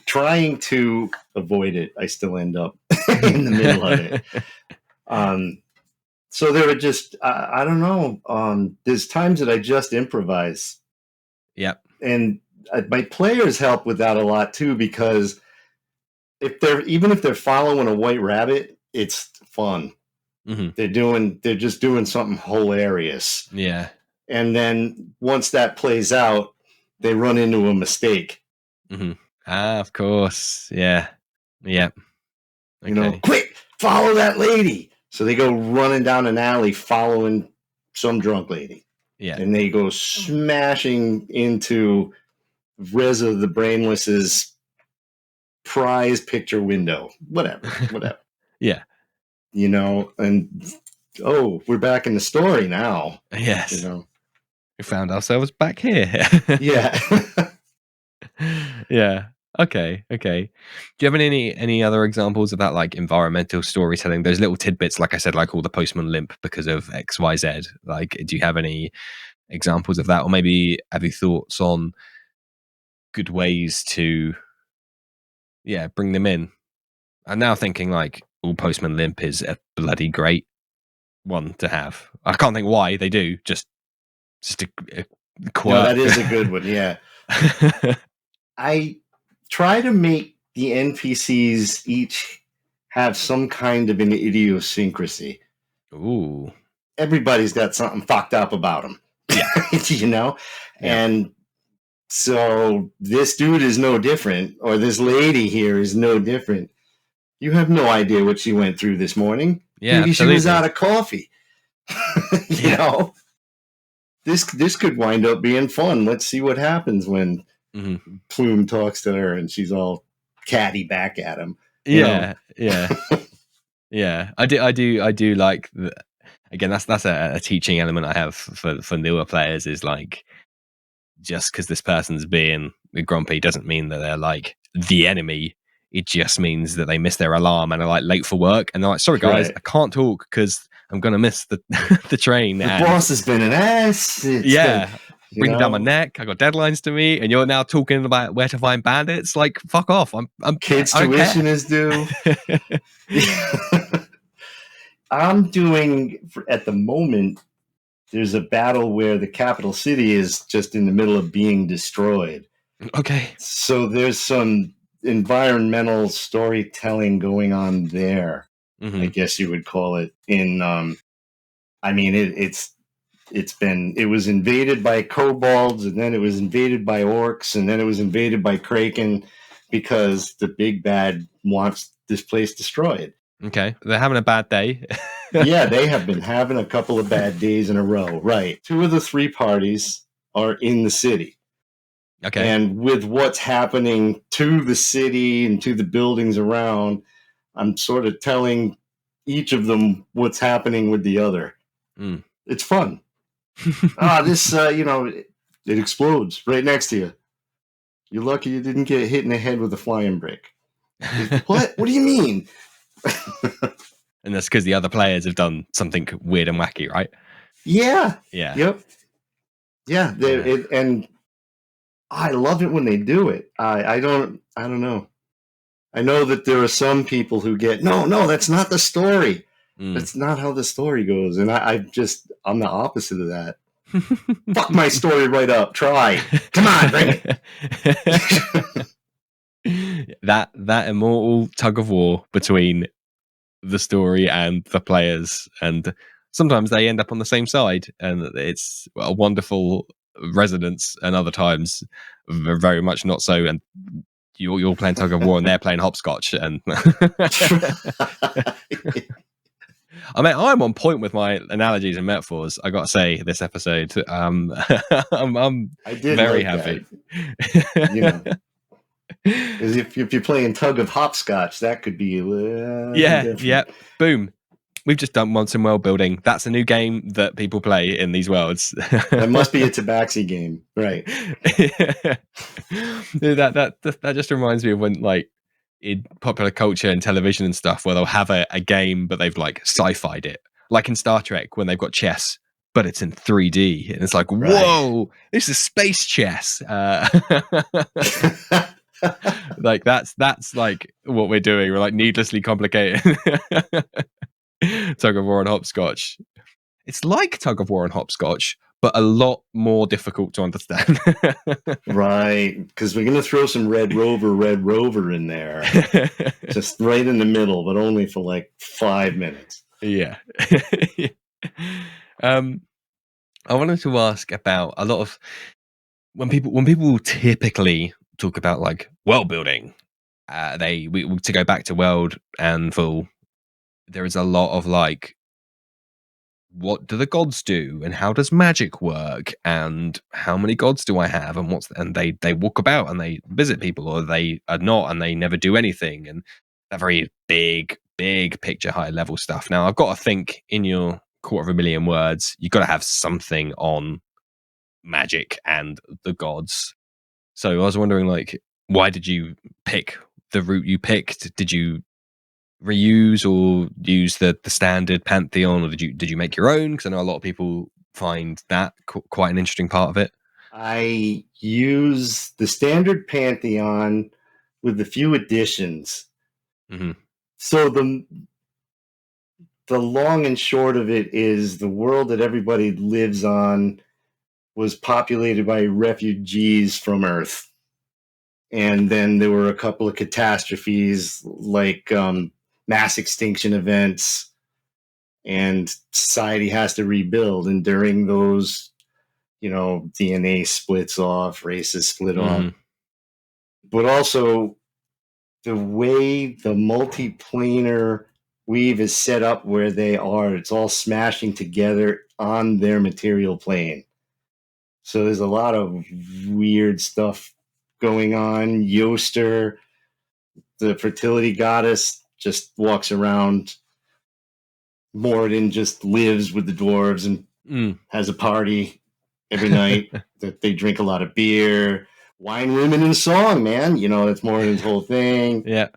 trying to avoid it. I still end up in the middle of it. So there are just I don't know. There's times that I just improvise. Yep. And my players help with that a lot too, because if they're following a white rabbit, it's fun. Mm-hmm. They're just doing something hilarious. Yeah. And then once that plays out, they run into a mistake. Mm-hmm. Of course. Yeah. Okay. You know, quick, follow that lady. So they go running down an alley following some drunk lady. Yeah. And they go smashing into Reza the Brainless's prize picture window. Whatever. Yeah. You know, and we're back in the story now. Yes. You know, we found ourselves back here. Yeah. Yeah. Okay. Do you have any other examples of that, like environmental storytelling? Those little tidbits, like I said, like all the postman limp because of XYZ. Like, do you have any examples of that, or maybe have you thoughts on good ways to, bring them in? I'm now thinking like all postman limp is a bloody great one to have. I can't think why they do. Just a quirk. No, that is a good one. Yeah. I try to make the NPCs each have some kind of an idiosyncrasy. Ooh. Everybody's got something fucked up about them. Yeah. You know? Yeah. And so this dude is no different, or this lady here is no different. You have no idea what she went through this morning. Yeah, maybe absolutely. She was out of coffee. You know? This could wind up being fun. Let's see what happens when Plume talks to her and she's all catty back at him. Yeah. Yeah. I do like again, that's a teaching element I have for newer players, is like, just because this person's being grumpy doesn't mean that they're like the enemy. It just means that they missed their alarm and are like late for work, and they're like, sorry guys, I can't talk because I'm gonna miss the the train. The boss has been an ass. Bring down my neck. I got deadlines to meet, and you're now talking about where to find bandits. Like, fuck off. I'm kids' tuition is due. I'm doing at the moment. There's a battle where the capital city is just in the middle of being destroyed. Okay. So there's some environmental storytelling going on there. I guess you would call it. It was invaded by kobolds, and then it was invaded by orcs, and then it was invaded by kraken, because the big bad wants this place destroyed. Okay, they're having a bad day. Yeah, they have been having a couple of bad days in a row. Right. 2 of the 3 parties are in the city. Okay. And with what's happening to the city and to the buildings around, I'm sort of telling each of them what's happening with the other. It's fun. It explodes right next to you. You're lucky you didn't get hit in the head with a flying brick. What? What do you mean? And that's because the other players have done something weird and wacky, right? Yeah. Yeah. Yep. Yeah. And I love it when they do it. I don't know. I know that there are some people who get, no, that's not the story. That's not how the story goes. And I'm the opposite of that. Fuck my story right up. Try. Come on, bring it. that immortal tug of war between the story and the players, and sometimes they end up on the same side, and it's a wonderful resonance, and other times very much not so, and you're playing tug of war and they're playing hopscotch, and I mean, I'm on point with my analogies and metaphors, I gotta say, this episode. I'm I did very like happy. That. You know, because if you're playing tug of hopscotch, that could be different. Yeah. Boom. We've just done once in world building. That's a new game that people play in these worlds. That must be a Tabaxi game, right? that just reminds me of when, like, in popular culture and television and stuff, where they'll have a game, but they've like sci-fi'd it, like in Star Trek when they've got chess, but it's in 3D, and it's like, whoa, this is space chess. Like that's like what we're doing. We're like needlessly complicated. Tug of war and hopscotch. It's like tug of war and hopscotch, but a lot more difficult to understand. Right, because we're going to throw some Red Rover in there, just right in the middle, but only for like 5 minutes. Yeah. I wanted to ask about a lot of when people typically talk about like world building. To go back to World Anvil, there is a lot of like, what do the gods do, and how does magic work, and how many gods do I have, and and they walk about and they visit people, or they are not and they never do anything, and that very big picture, high level stuff. Now I've got to think, in your 250,000 words, you've got to have something on magic and the gods. So I was wondering, like, why did you pick the route you picked? Did you reuse or use the standard pantheon, or did you make your own? Because I know a lot of people find that quite an interesting part of it. I use the standard pantheon with a few additions. Mm-hmm. So the long and short of it is, the world that everybody lives on was populated by refugees from Earth. And then there were a couple of catastrophes, like mass extinction events, and society has to rebuild. And during those, DNA splits off, races split off. But also, the way the multiplanar weave is set up where they are, it's all smashing together on their material plane. So there's a lot of weird stuff going on. Yoster, the fertility goddess, just walks around. Moradin just lives with the dwarves and has a party every night. That they drink a lot of beer. Wine, women, and song, man. That's Moradin's whole thing. Yeah.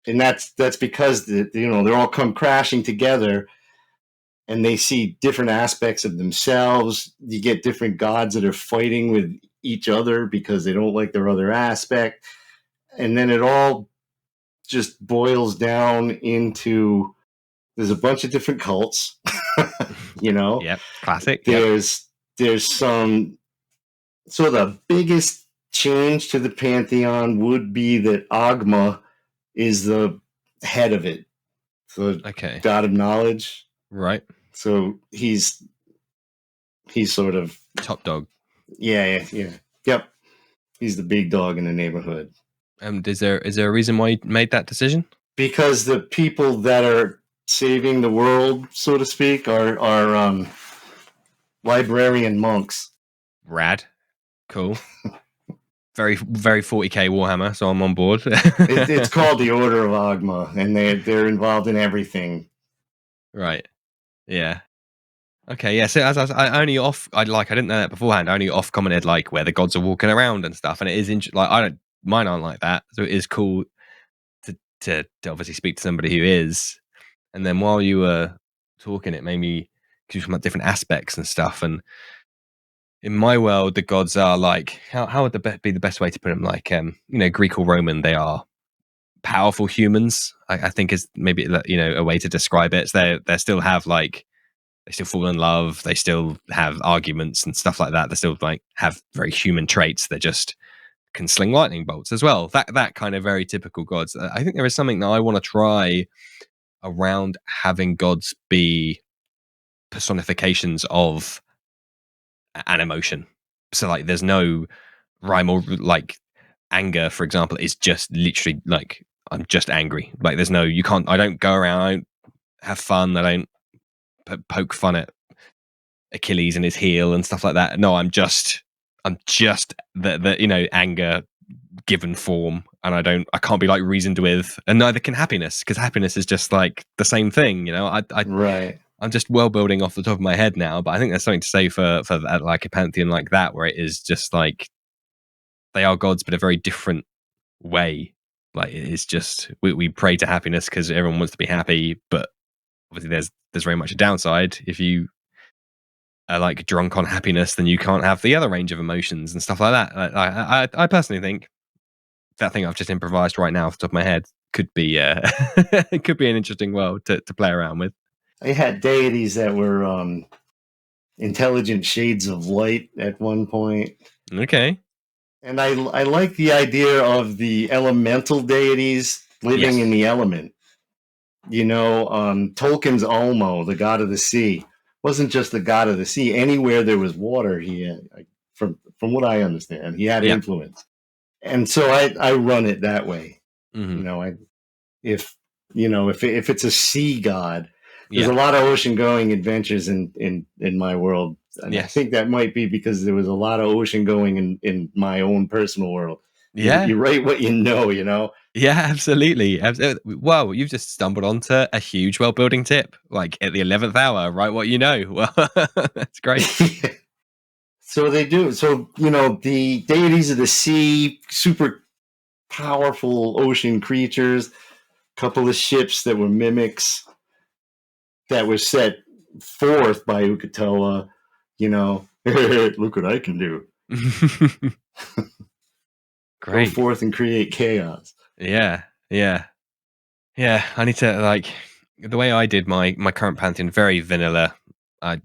And that's because they're all come crashing together, and they see different aspects of themselves. You get different gods that are fighting with each other because they don't like their other aspect. And then it all just boils down into, there's a bunch of different cults, Yep, classic. There's some. So the biggest change to the pantheon would be that Ogma is the head of it. So god of knowledge. Right. So he's sort of top dog. Yeah. Yep. He's the big dog in the neighborhood. Is there a reason why you made that decision? Because the people that are saving the world, so to speak, are librarian monks. Rad. Cool. Very 40k Warhammer, so I'm on board. It's called the Order of Ogma, and they're involved in everything. Right. Yeah. Okay. Yeah. So I didn't know that beforehand. I only off commented like where the gods are walking around and stuff, and it is mine aren't like that, so it is cool to obviously speak to somebody who is. And then while you were talking, it made me talk about different aspects and stuff. And in my world, the gods are like, how would be the best way to put them? Like, Greek or Roman, they are powerful humans. I think is maybe a way to describe it. So they still have like, they still fall in love. They still have arguments and stuff like that. They still like have very human traits. They're just can sling lightning bolts as well. That kind of very typical gods. I think there is something that I want to try around having gods be personifications of an emotion. So like there's no rhyme or like anger, for example, is just literally like I'm just angry. Like there's no, you can't, I don't go around, I don't have fun, I don't poke fun at Achilles and his heel and stuff like that. No, I'm just the anger given form, and I can't be like reasoned with, and neither can happiness, because happiness is just like the same thing. Right. I'm just world building off the top of my head now, but I think there's something to say for like a pantheon like that, where it is just like they are gods, but a very different way. Like it's just we pray to happiness because everyone wants to be happy, but obviously there's very much a downside. If you are like drunk on happiness, then you can't have the other range of emotions and stuff like that. I personally think that thing I've just improvised right now off the top of my head could be it could be an interesting world to play around with. I had deities that were intelligent shades of light at one point. Okay. And I like the idea of the elemental deities living in the element. Tolkien's Ulmo, the god of the sea, wasn't just the god of the sea. Anywhere there was water, he had, from what I understand, he had influence. And so I run it that way. Mm-hmm. If it's a sea god, there's a lot of ocean going adventures in my world. And I think that might be because there was a lot of ocean going in my own personal world. Yeah. You write what you know. Yeah, absolutely. Wow, you've just stumbled onto a huge world building tip. Like at the 11th hour, write what you know. Well, that's great. So they do. So, the deities of the sea, super powerful ocean creatures, couple of ships that were mimics that were set forth by Uk'otoa, look what I can do. Great. Go forth and create chaos. Yeah. I need to, like, the way I did my current pantheon, very vanilla. I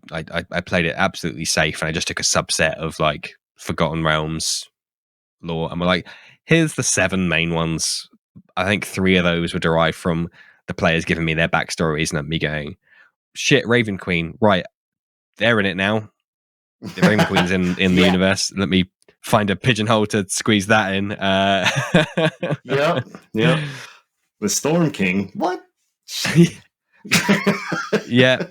played it absolutely safe, and I just took a subset of like Forgotten Realms lore, and we're like, here's the 7 main ones. I think 3 of those were derived from the players giving me their backstories and me going, shit, Raven Queen, right, they're in it now. The Raven Queen's in the universe. Let me find a pigeonhole to squeeze that in. Yep. The Storm King. What? Yeah.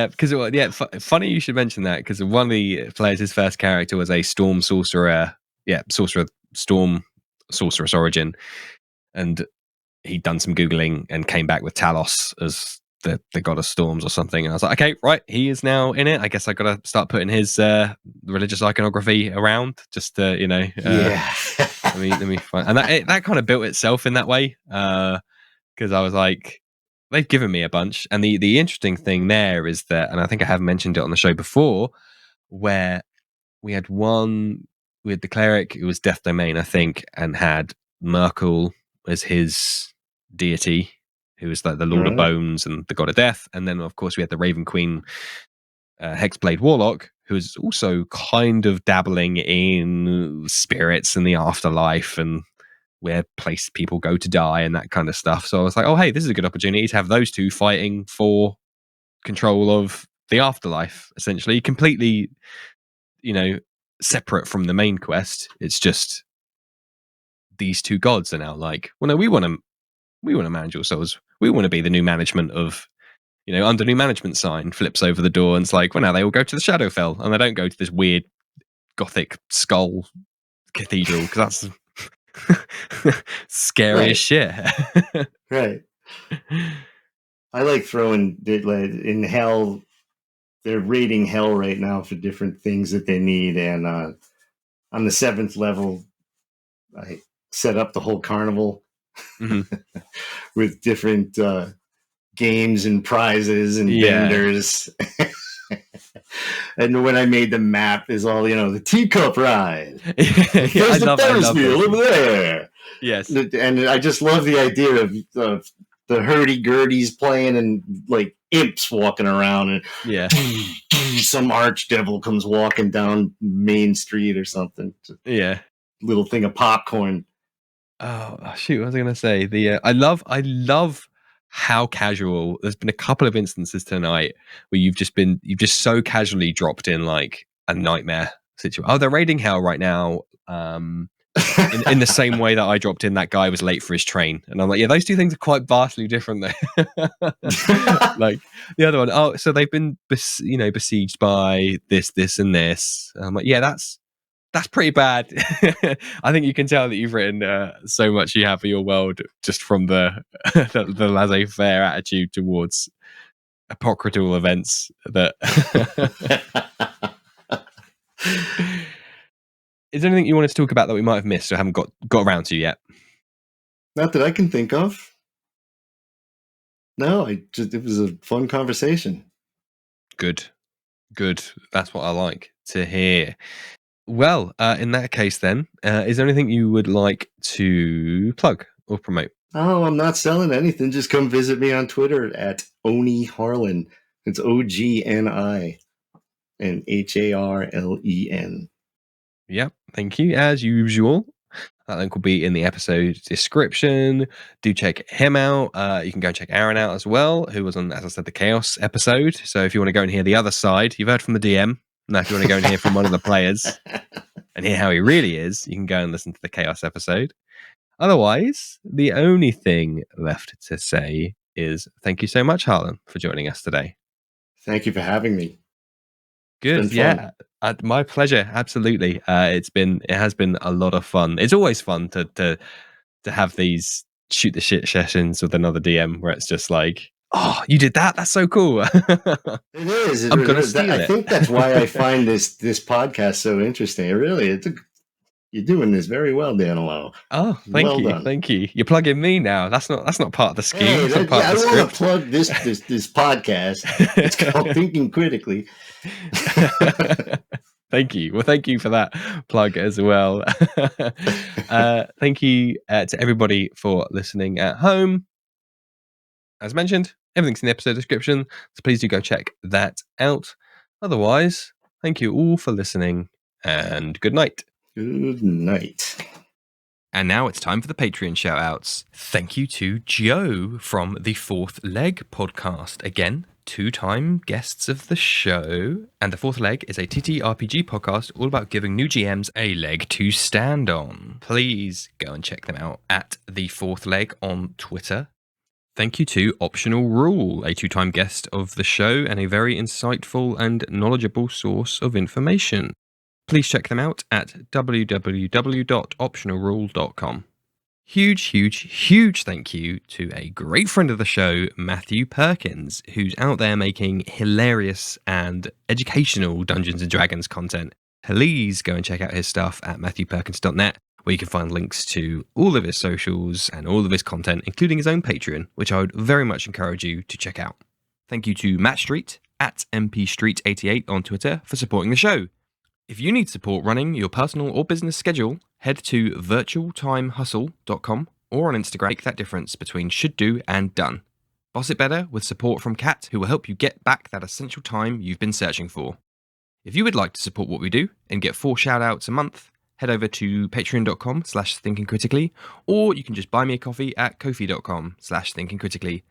Because funny you should mention that, because one of the players, his first character was a storm sorcerer. Yeah, sorceress origin, and he'd done some googling and came back with Talos as the god of storms or something. And I was like, okay, right, he is now in it. I guess I got to start putting his religious iconography around, just to let me find. And that kind of built itself in that way, because I was like, they've given me a bunch. And the interesting thing there is that, and I think I have mentioned it on the show before, where we had the cleric who was Death Domain, I think, and had Merkel as his deity, who was like the Lord of Bones and the God of Death. And then, of course, we had the Raven Queen Hexblade Warlock, who is also kind of dabbling in spirits and the afterlife and where people go to die and that kind of stuff. So I was like, oh, hey, this is a good opportunity to have those two fighting for control of the afterlife, essentially. Completely, separate from the main quest. It's just these two gods are now like, well, no, we want to manage ourselves. We want to be the new management of, under new management sign flips over the door and it's like, well, now they all go to the Shadowfell and they don't go to this weird gothic skull cathedral, because that's scary as shit. Right. I like throwing in hell. They're raiding hell right now for different things that they need, and on the 7th level, I set up the whole carnival with different games and prizes and vendors. And when I made the map, is all the teacup ride. There's the Ferris wheel over there. Yes, and I just love the idea of the hurdy-gurdies playing and like imps walking around, and some archdevil comes walking down Main Street or something. Yeah. little thing of popcorn. Oh shoot! What was I going to say? I love how casual. There's been a couple of instances tonight where you've just so casually dropped in like a nightmare situation. Oh, they're raiding hell right now. In the same way that I dropped in that guy was late for his train, and I'm like, yeah, those two things are quite vastly different though. Like the other one, oh, so they've been besieged by this and this. And I'm like, yeah, that's pretty bad. I think you can tell that you've written so much you have for your world just from the the laissez-faire attitude towards apocryphal events that. Is there anything you wanted to talk about that we might have missed or haven't got around to yet? Not that I can think of. No, it was a fun conversation. Good. That's what I like to hear. Well, in that case then, is there anything you would like to plug or promote? Oh, I'm not selling anything. Just come visit me on Twitter at Ogni Harlen. It's OGNI and HARLEN. Yep, thank you. As usual, that link will be in the episode description. Do check him out. You can go check Aaron out as well, who was on, as I said, the Chaos episode. So if you want to go and hear the other side, you've heard from the DM. Now, if you want to go and hear from one of the players and hear how he really is, you can go and listen to the Chaos episode. Otherwise, the only thing left to say is thank you so much, Harlen, for joining us today. Thank you for having me. Good, yeah, my pleasure. Absolutely, it has been a lot of fun. It's always fun to have these shoot the shit sessions with another DM where it's just like, oh, you did that? That's so cool. It is. I'm gonna steal it. I think that's why I find this podcast so interesting. You're doing this very well, Danilo. Oh, thank you. You're plugging me now. That's not part of the scheme. Hey, I don't want to plug this podcast. It's called Thinking Critically. Thank you. Well, thank you for that plug as well. Thank you to everybody for listening at home. As mentioned, everything's in the episode description, so please do go check that out. Otherwise, thank you all for listening, and good night. Good night. And now it's time for the Patreon shout-outs. Thank you to Joe from the Fourth Leg podcast. Again, 2-time guests of the show. And the Fourth Leg is a TTRPG podcast all about giving new GMs a leg to stand on. Please go and check them out at the Fourth Leg on Twitter. Thank you to Optional Rule, a 2-time guest of the show and a very insightful and knowledgeable source of information. Please check them out at www.optionalrule.com. Huge thank you to a great friend of the show, Matthew Perkins, who's out there making hilarious and educational Dungeons & Dragons content. Please go and check out his stuff at matthewperkins.net, where you can find links to all of his socials and all of his content, including his own Patreon, which I would very much encourage you to check out. Thank you to Matt Street at mpstreet88 on Twitter for supporting the show. If you need support running your personal or business schedule, head to virtualtimehustle.com or on Instagram. Make that difference between should do and done. Boss it better with support from Kat, who will help you get back that essential time you've been searching for. If you would like to support what we do and get 4 shout-outs a month, head over to patreon.com/thinkingcritically, or you can just buy me a coffee at ko-fi.com/thinkingcritically.